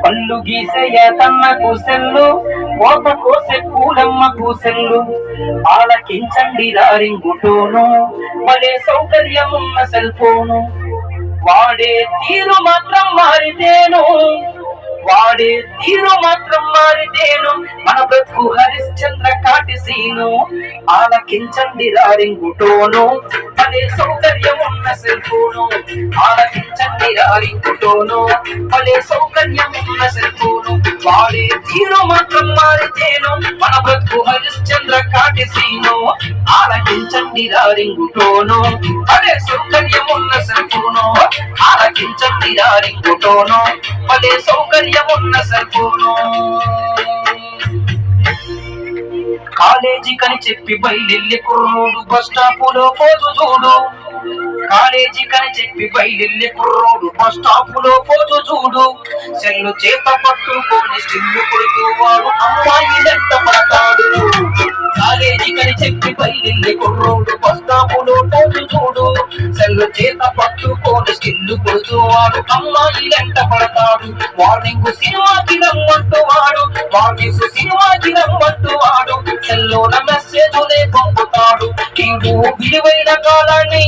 పళ్ళు గీసే తన్నకు సెల్లు, కోత కోసే పూలమ్మకు సెల్లు, ఆలకించండి రింగుటోను, భలే సౌకర్యమున్న సెల్ ఫోను. వాడే తీరు మాత్రం మారితేను, వాడే తీరు మాత్రం మారితేను, మన బ్రతుకు హరిశ్చంద్ర కాటి సీను. ఆలకించండి రింగుటోను, భలే సౌకర్యమున్న సెల్ ఫోను. ఆలకించండి రింగుటోను, భలే సౌకర్యమున్న సెల్ ఫోను. వాడే తీరు మాత్రం మారితేను, మన బ్రతుకు హరిశ్చంద్ర కాటి సీను. ఆలకించండి రింగుటోను, భలే సౌకర్యమున్న సెల్ ఫోను. ఆలకించండి రింగుటోను, భలే సౌకర్యమున్న సెల్ ఫోను. కాలేజీ కని చెప్పి బయలుల్లి కుర్రోడు బస్ స్టాపులో పోజు చూడు. కాలేజీ కని చెప్పి బయలుల్లి కుర్రోడు బస్ స్టాపులో పోజు చూడు. సెల్లు చేత పట్టుకొని స్టిల్లు కొడుతూ వాడు అమ్మాయి లెక్క పడతాడు. కాలేజీ కని చెప్పి బయలుల్లి కుర్రోడు బస్ స్టాపులో పోజు చూడు. సెల్లు చేత పట్టుకొని స్టిల్లు కొడుతూ వాడు అమ్మాయి లెక్క పడతాడు. వార్నింగ్ సినిమాకి రమ్మంటూ వాడు, వార్నింగ్ సినిమాకి రమ్మంటూ వాడు సెల్లోన మెసేజులే పంపుతాడు. వీడు విలువైన కాలాన్ని,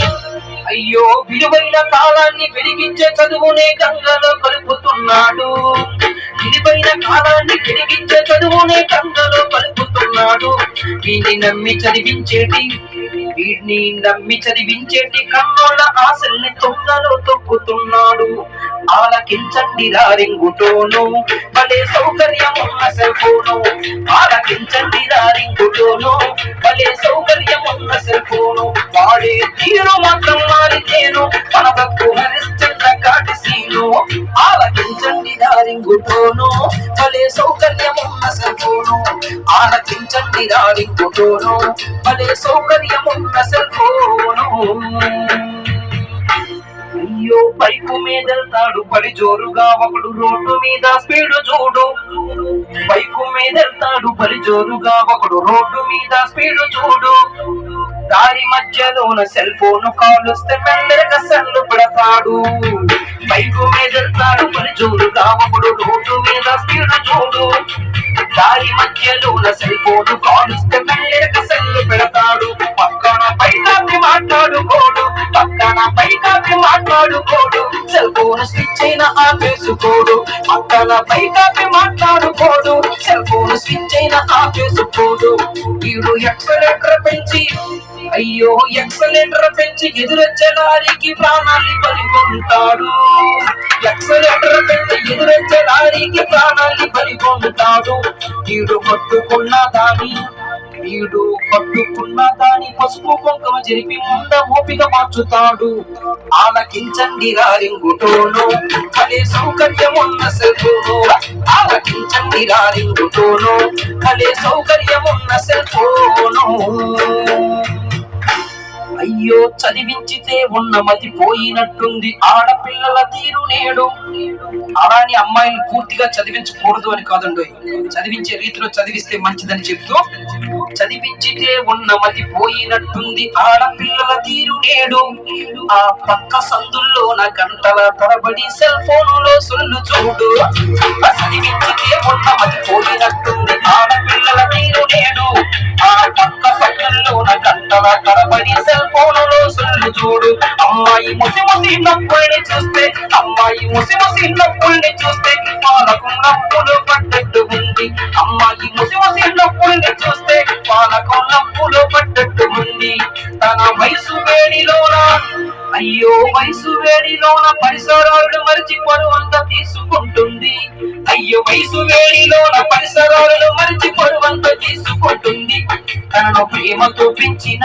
అయ్యో విలువైన కాలాన్ని వెలిగించే చదువునే గంగలో కలుపుతున్నాడు. విలువైన కాలాన్ని వెలిగించే చదువునే గంగలో కలుపుతున్నాడు. వీడిని నమ్మి చదివించేటి కన్నోళ్ళ ఆశల్ని తొంగలో తొక్కుతున్నాడు. ఆలకించండి రింగుటోను, భలే సౌకర్యమున్న సెల్ ఫోను. ఆలకించండి రింగుటోను, భలే సౌకర్యమున్న సెల్ ఫోను. వాడే తీరు మాత్రం మారితేను, మన భక్తు హరిశ్చంద్ర కాటి సీను. ఆలకించండి రింగుటోను, భలే సౌకర్యమున్న సెల్ ఫోను. ఆలకించండి రింగుటోను, భలే సౌకర్యమున్న సెల్ ఫోను. అయ్యో బైకు మీద వెళ్తాడు పడి జోరుగా ఒకడు, రోడ్డు మీద స్పీడు చూడు. బైకు మీద వెళ్తాడు పడి జోరుగా ఒకడు, రోడ్డు మీద స్పీడు చూడు. దారి మధ్యలోన సెల్ ఫోన్ కాలుస్తే మెల్లగా సెల్లు పెడతాడు. బైకు మీద వెళ్తాడు పడి జోరుగా ఒకడు, రోడ్డు మీద స్పీడు చూడు. దారి మధ్యలోన సెల్ ఫోన్ కాలుస్తే మెల్లగా సెల్లు పెడతాడు. పక్కన పైకాపి మాట్లాడుకోడు, పక్కన పైకాపి మాట్లాడుకోడు. సెల్ ఫోన్ స్విచ్ అయినా ఆపేసుకోడు. పక్కన పైకాపి మాట్లాడుకోడు, సెల్ ఫోన్ స్విచ్ అయినా ఆపేసుకోడు. వీడు ఎక్సలేటర్ పెంచి, అయ్యో ఎక్సలేటర్ పెంచి ఎదురొచ్చే లారీకి ప్రాణాన్ని బలిగొంటాడు. ఎక్సలేటర్ పెంచి ఎదురొచ్చే లారీకి ప్రాణాన్ని బలిగొంటాడు. వీడు పట్టుకున్న దాని పసుపు కుంకుమ జరిపి ముంద మోపిగా మార్చుతాడు. ఆలకించండి రింగుటోను, భలే సౌకర్యమున్న సెల్ ఫోను. ఆలకించండి రింగుటోను, భలే సౌకర్యమున్న సెల్ ఫోను. అయ్యో చదివించితే ఉన్న మతి పోయినట్టుంది ఆడపిల్లల తీరు నేడు. అలాని అమ్మాయిని పూర్తిగా చదివించకూడదు అని కాదండి, చదివించే రీతిలో చదివిస్తే మంచిదని చెప్తూ, చదివించితే ఉన్న మతి పోయినట్టుంది ఆడపిల్లల తీరు నేడు. ఆ పక్క సందుల్లోన గంటల తరబడి సెల్ ఫోనులో సొల్లు చూడు. చదివించితే ఉన్న మతి పోయినట్టుంది ఆడపిల్లల తీరు నేడు. ఆ పక్క సందుల్లోన గంటల తరబడి సెల్ ఫోనులో సొల్లు చూడు. అమ్మాయి ముసి నొప్పుల్ని చూస్తే, అమ్మాయి ముసి నొప్పుల్ని చూస్తే పాలకు నొప్పులు పడ్డట్టు ఉంది. అమ్మాయి ముసి నొప్పుల్ని చూస్తే పాలకు నొప్పులు పడ్డట్టు ఉంది. తన వయసు వేడిలోన, అయ్యో వయసు వేడిలోన పరిసరాలను మరిచి పరువంత తీసుకుంటుంది. అయ్యో వయసు వేడిలోన పరిసరాలను మరిచి పరువంత తీసుకుంటుంది. తనను ప్రేమతో పెంచిన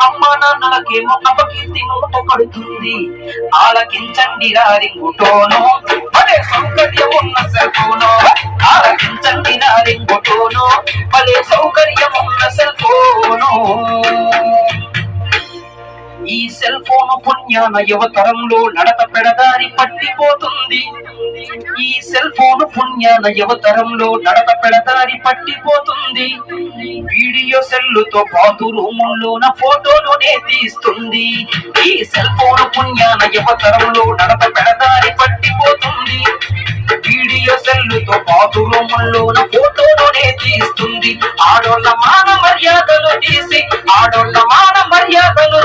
అమ్మ నాన్నలకేమో అపకీర్తి మూట కడుతుంది. ఆలకించండి రింగుటోను, భలే సౌకర్యమున్న సెల్ ఫోను. ఆలకించండి రింగుటోను, భలే సౌకర్యమున్న సెల్ ఫోను. ఈ సెల్ ఫోన్ పుణ్యాన యువతరంలో నడత పెడదారి పట్టిపోతుంది. ఈ సెల్ ఫోన్ పుణ్యాన యువతరంలో నడత పెడదారి పట్టిపోతుంది. వీడియో సెల్లుతో పాటు రూముల్లోన ఫోటోలోనే తీస్తుంది. ఈ సెల్ ఫోన్ పుణ్యాన యువతరంలో నడత పెడదారి పట్టిపోతుంది. వీడియో సెల్లుతో పాటు రూముల్లోన ఫోటోలోనే తీస్తుంది. ఆడోళ్ళ మాన మర్యాదలు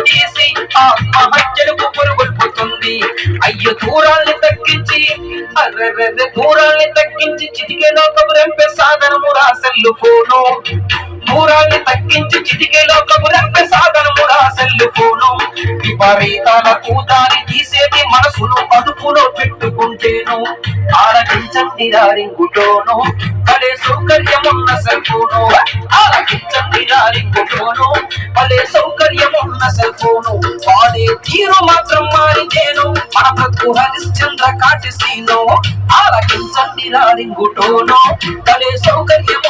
తీసి ఆత్మహత్యలకు పురుగుల్పుతుంది. అయ్యో దూరాల్ని తగ్గించి చిటికెలో కబురెంపే సాధనము రా సెల్లు ఫోను. దూరాల్ని తగ్గించి చిటికెలో కబురెంపే సాధనము రా సెల్లు ఫోను. విపరీతాలకు దారి తీసేది మనసును అదుపులో పెట్టుకుంటేను. ఆలకించండి రింగుటోను భలే సౌకర్యమున్న సెల్ ఫోను. ఆలకించండి రింగుటోను భలే సౌకర్యమున్న సెల్ ఫోను. వాడే తీరు మాత్రం మారితేను మన బ్రతుకు హరిశ్చంద్ర కాటి సీను. ఆలకించండి రింగుటోను భలే సౌకర్యము